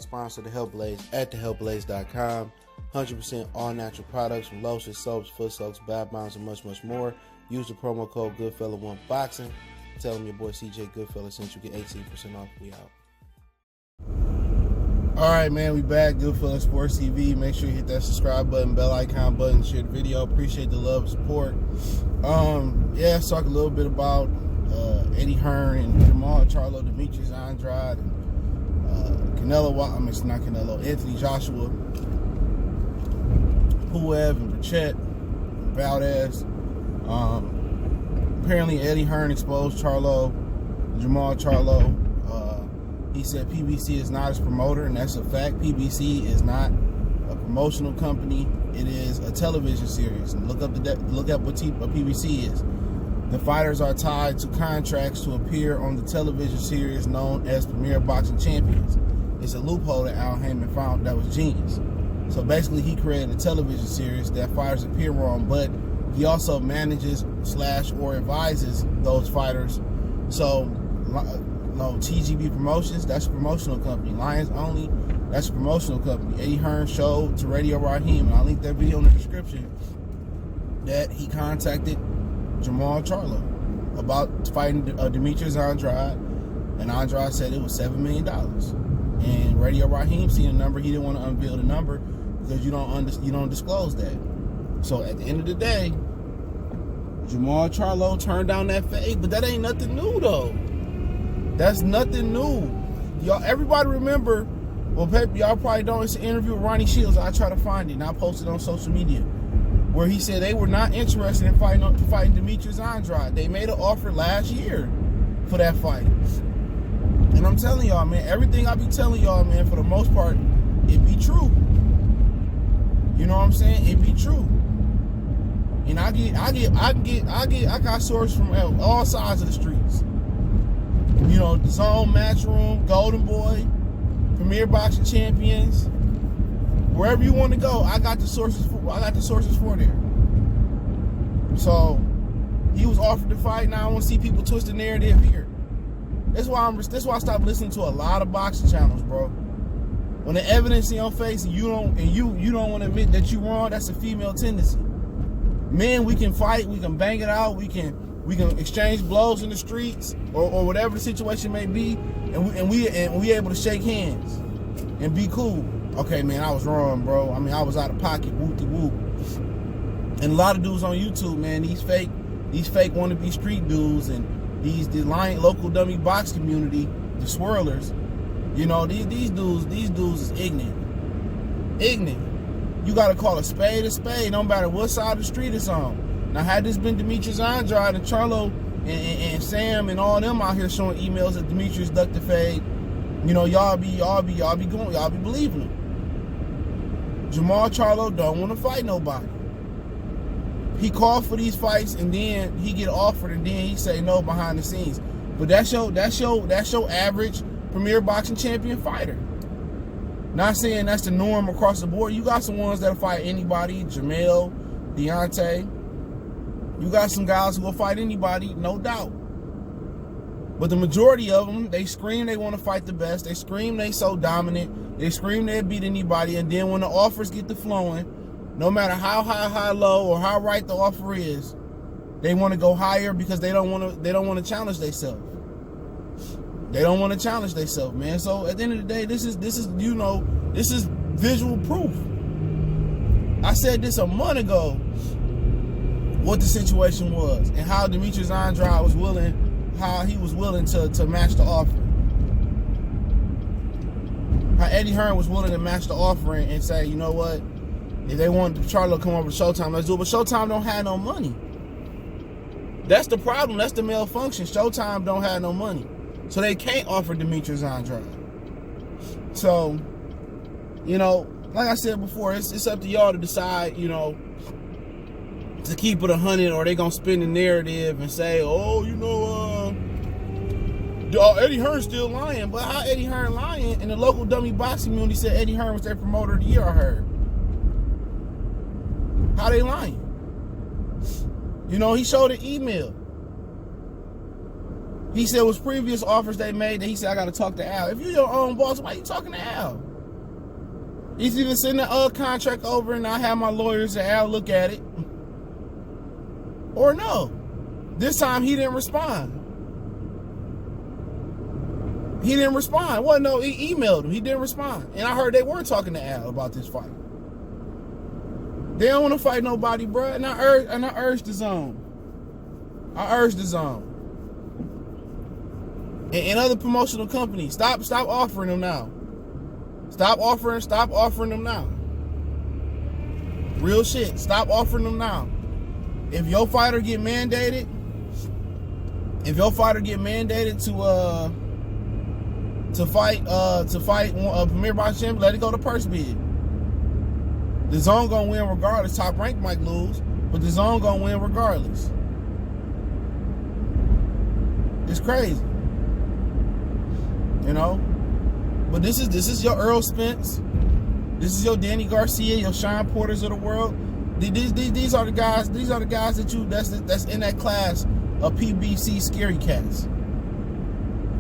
sponsor, The Health Blaze, at thehealthblaze.com. 100% all natural products from lotions, soaps, foot soaks, bath bombs, and much, much more. Use the promo code Goodfella1Boxing. Tell them your boy CJ Goodfella sent you, get 18% off. We out. Alright, man, we back. Goodfella Sports TV. Make sure you hit that subscribe button, bell icon button, share the video. Appreciate the love and support. Let's talk a little bit about Eddie Hearn and Jermall Charlo, Demetrius, Andrade, and Anthony Joshua, Pulev, and Berchelt, Valdez. Apparently Eddie Hearn exposed Charlo, Jermall Charlo. He said PBC is not his promoter, and that's a fact. PBC is not a promotional company. It is a television series. And look up what PBC is. The fighters are tied to contracts to appear on the television series known as Premier Boxing Champions. It's a loophole that Haymon found that was genius. So basically, he created a television series that fighters appear on, but he also manages / or advises those fighters. So, TGB Promotions, that's a promotional company. Lions Only, that's a promotional company. Eddie Hearn showed to Radio Raheem, and I'll link that video in the description, that he contacted Jermall Charlo about fighting Demetrius Andrade, and Andrade said it was $7 million. And Radio Raheem seen a number. He didn't want to unveil the number because you don't disclose that. So at the end of the day, Jermall Charlo turned down that fade, but that ain't nothing new though. That's nothing new. Y'all, everybody remember, well, y'all probably don't, it's an interview with Ronnie Shields. I try to find it, and I posted it on social media, where he said they were not interested in fighting Demetrius Andrade. They made an offer last year for that fight. And I'm telling y'all, man, everything I be telling y'all, man, for the most part, it be true. You know what I'm saying? It be true. And I got sources from all sides of the streets. You know, DAZN, Matchroom, Golden Boy, Premier Boxing Champions, wherever you want to go, I got the sources for there. So he was offered to fight. Now I want to see people twist the narrative here. That's why I stopped listening to a lot of boxing channels, bro. When the evidence in your face and you don't want to admit that you're wrong, that's a female tendency. Men, we can fight, we can bang it out, we can exchange blows in the streets or whatever the situation may be, and we able to shake hands and be cool. Okay, man, I was wrong, bro. I mean, I was out of pocket, whoop-de-whoop. And a lot of dudes on YouTube, man, these fake wannabe street dudes and the local dummy box community, the swirlers, you know, these dudes is ignorant. You gotta call a spade, no matter what side of the street it's on. Now, had this been Demetrius Andrade and Charlo and Sam and all them out here showing emails that Demetrius ducked the fade, you know, y'all be believing them. Jermall Charlo don't want to fight nobody. He called for these fights and then he get offered and then he say no behind the scenes. But that's your average Premier Boxing Champion fighter. Not saying that's the norm across the board. You got some ones that'll fight anybody, Jermall, Deontay. You got some guys who will fight anybody, no doubt. But the majority of them, they scream they want to fight the best. They scream they so dominant. They scream they'll beat anybody. And then when the offers get to flowing, no matter how high, low, or how right the offer is, they want to go higher because they don't want to challenge themselves. They don't want to challenge themselves, man. So at the end of the day, this is visual proof. I said this a month ago, what the situation was and how Demetrius Andrade was willing to match the offer. How Eddie Hearn was willing to match the offer and say, you know what, if they wanted Charlo to come over to Showtime, let's do it. But Showtime don't have no money. That's the problem. That's the malfunction. Showtime don't have no money. So they can't offer Demetrius Andrade. So, you know, like I said before, it's up to y'all to decide, you know, to keep it 100, or they gonna spin the narrative and say, oh, you know, Eddie Hearn's still lying. But how Eddie Hearn lying? And the local dummy boxing community said Eddie Hearn was their promoter of the year, I heard. How they lying? You know, he showed an email. He said it was previous offers they made that he said, I got to talk to Al. If you're your own boss, why are you talking to Al? He's either send the contract over and I have my lawyers and Al look at it, or no. This time he didn't respond. He didn't respond. Well, no, he emailed him. He didn't respond. And I heard they were talking to Al about this fight. They don't want to fight nobody, bro. And I urge the zone. I urge the zone. And other promotional companies, stop offering them now. Stop offering them now. Real shit. Stop offering them now. If your fighter get mandated to fight a Premier Boxing Champion, let it go to purse bid. The zone gonna win regardless. Top rank might lose, but the zone gonna win regardless. It's crazy, you know. But this is your Earl Spence. This is your Danny Garcia, your Sean Porters of the world. These are the guys. These are the guys that's in that class of PBC scary cats.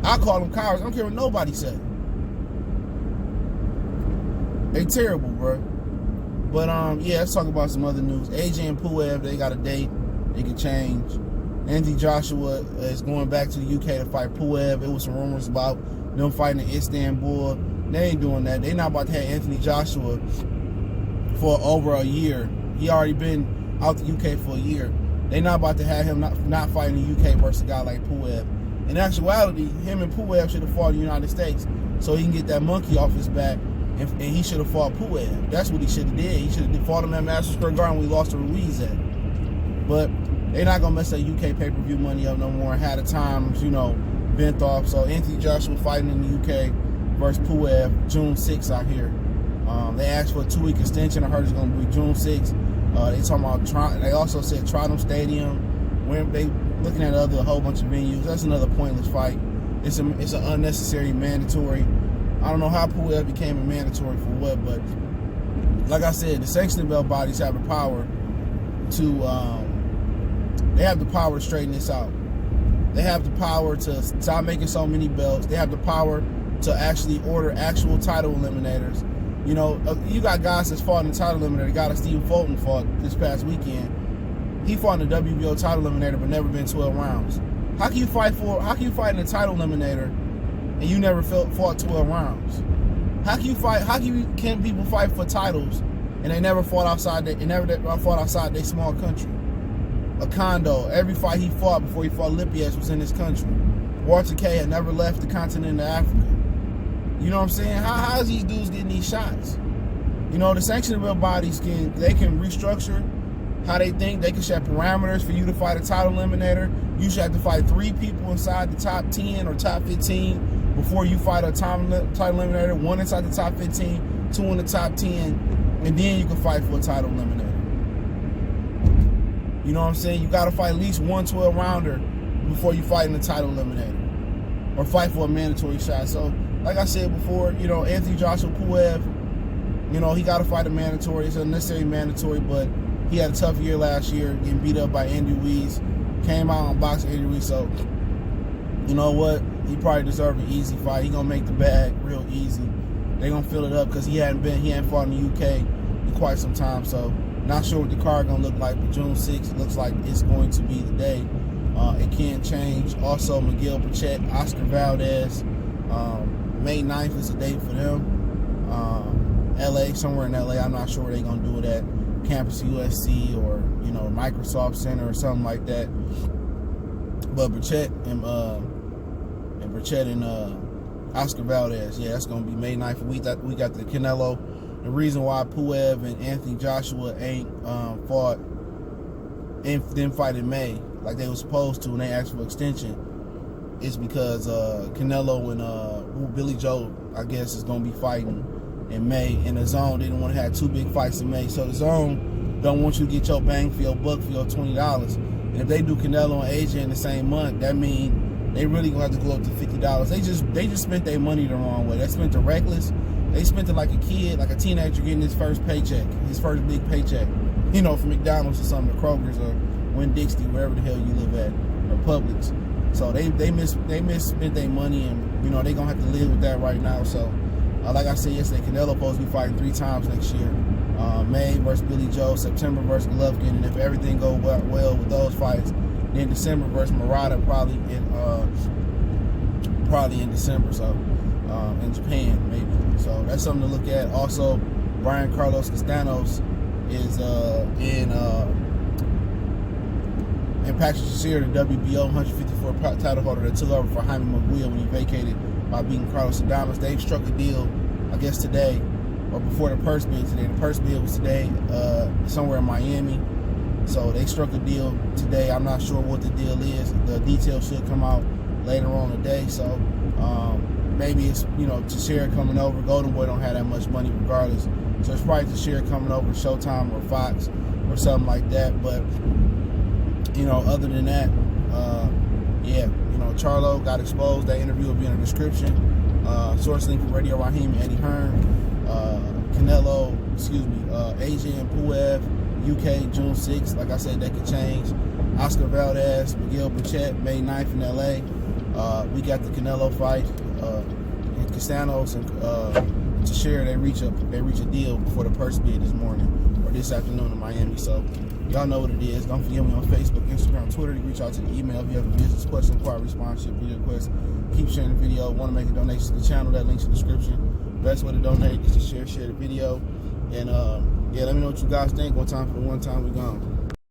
I call them cowards. I don't care what nobody said. They terrible, bro. But yeah, let's talk about some other news. AJ and Pulev, they got a date. They can change. Anthony Joshua is going back to the UK to fight Pulev. It was some rumors about them fighting in Istanbul. They ain't doing that. They not about to have Anthony Joshua for over a year. He already been out the UK for a year. They not about to have him not fighting in the UK versus a guy like Pulev. In actuality, him and Pulev should have fought in the United States so he can get that monkey off his back, and he should have fought Pulev. That's what he should have did. He should have fought him at Madison Square Garden when we lost to Ruiz at. But they're not going to mess that UK pay-per-view money up no more. Had the times, you know, bent off. So Anthony Joshua fighting in the UK versus Pulev June 6th out here. They asked for a 2-week extension. I heard it's going to be June 6th. They talking about, they also said Tottenham Stadium. When they looking at a whole bunch of venues. That's another pointless fight. It's an unnecessary mandatory. I don't know how Pulev became a mandatory for what, but like I said, the sanctioning belt bodies have the power to straighten this out. They have the power to stop making so many belts. They have the power to actually order actual title eliminators. You know, you got guys that's fought in the title eliminator. The guy that Stephen Fulton fought this past weekend. He fought in the WBO title eliminator, but never been 12 rounds. How can you fight in a title eliminator and you never fought 12 rounds? How can people fight for titles and they never fought outside their small country? A Kondo, every fight he fought before he fought Lipias was in his country. Walter K had never left the continent of Africa. You know what I'm saying? How is these dudes getting these shots? You know, the sanctioning belt bodies can restructure how they think. They can set parameters for you to fight a title eliminator. You should have to fight 3 people inside the top 10 or top 15 before you fight a title eliminator. 1 inside the top 15, 2 in the top 10, and then you can fight for a title eliminator. You know what I'm saying? You got to fight at least 1 12-rounder before you fight in the title eliminator or fight for a mandatory shot. So, like I said before, you know, Anthony Joshua Pulev, you know, he got to fight a mandatory. It's a necessary mandatory, but he had a tough year last year, getting beat up by Andy Ruiz. Came out on boxing Andy Ruiz, so you know what? He probably deserved an easy fight. He gonna make the bag real easy. They gonna fill it up because he hadn't fought in the UK in quite some time. So not sure what the card gonna look like, but June 6th looks like it's going to be the day. It can change. Also, Miguel, Berchelt, Óscar Valdez. May 9th is the date for them. LA, somewhere in LA. I'm not sure where they're gonna do it at. Campus USC or, you know, Microsoft Center or something like that. But Berchelt and Óscar Valdez, yeah, that's gonna be May 9th. We got the Canelo. The reason why Pulev and Anthony Joshua ain't fought and didn't fight in May like they were supposed to when they asked for extension is because Canelo and Billy Joe, I guess, is gonna be fighting in May, and the zone didn't want to have 2 big fights in May. So the zone don't want you to get your bang for your buck for your $20. And if they do Canelo and AJ in the same month, that means they really gonna have to go up to $50. They just spent their money the wrong way. They spent it reckless. They spent it like a kid, like a teenager getting his first paycheck, his first big paycheck. You know, from McDonald's or something, or Kroger's or Winn-Dixie, wherever the hell you live at, or Publix. So they misspent their money, and you know they gonna have to live with that right now. So Like I said yesterday, Canelo supposed to be fighting 3 times next year. May versus Billy Joe, September versus Golovkin, and if everything goes well with those fights, then December versus Murata probably in December. So in Japan maybe. So that's something to look at. Also, Brian Carlos Castanos is in Patrick Shazier, the WBO 154 title holder that took over for Jaime Munguia when he vacated by beating Carlos Adames. They've struck a deal, I guess today, or before the purse bid today. The purse bid was today, somewhere in Miami. So they struck a deal today. I'm not sure what the deal is. The details should come out later on today. So maybe it's, Shazier coming over. Golden Boy don't have that much money regardless. So it's probably Shazier coming over, Showtime or Fox or something like that. But other than that, Charlo got exposed. That interview will be in the description. Source link for Radio Raheem, Eddie Hearn, Canelo, AJ and Pulev, UK, June 6th. Like I said, that could change. Óscar Valdez, Miguel Berchelt, May 9th in LA. We got the Canelo fight. And Castanos and Shazier, they reach a deal before the purse bid this morning or this afternoon in Miami. So y'all know what it is. Don't forget me on Facebook, Instagram, Twitter. You reach out to the email if you have a business question, inquiry, sponsorship, video request. Keep sharing the video. Want to make a donation to the channel? That link's in the description. Best way to donate is to share the video. And let me know what you guys think. One time for the one time we gone.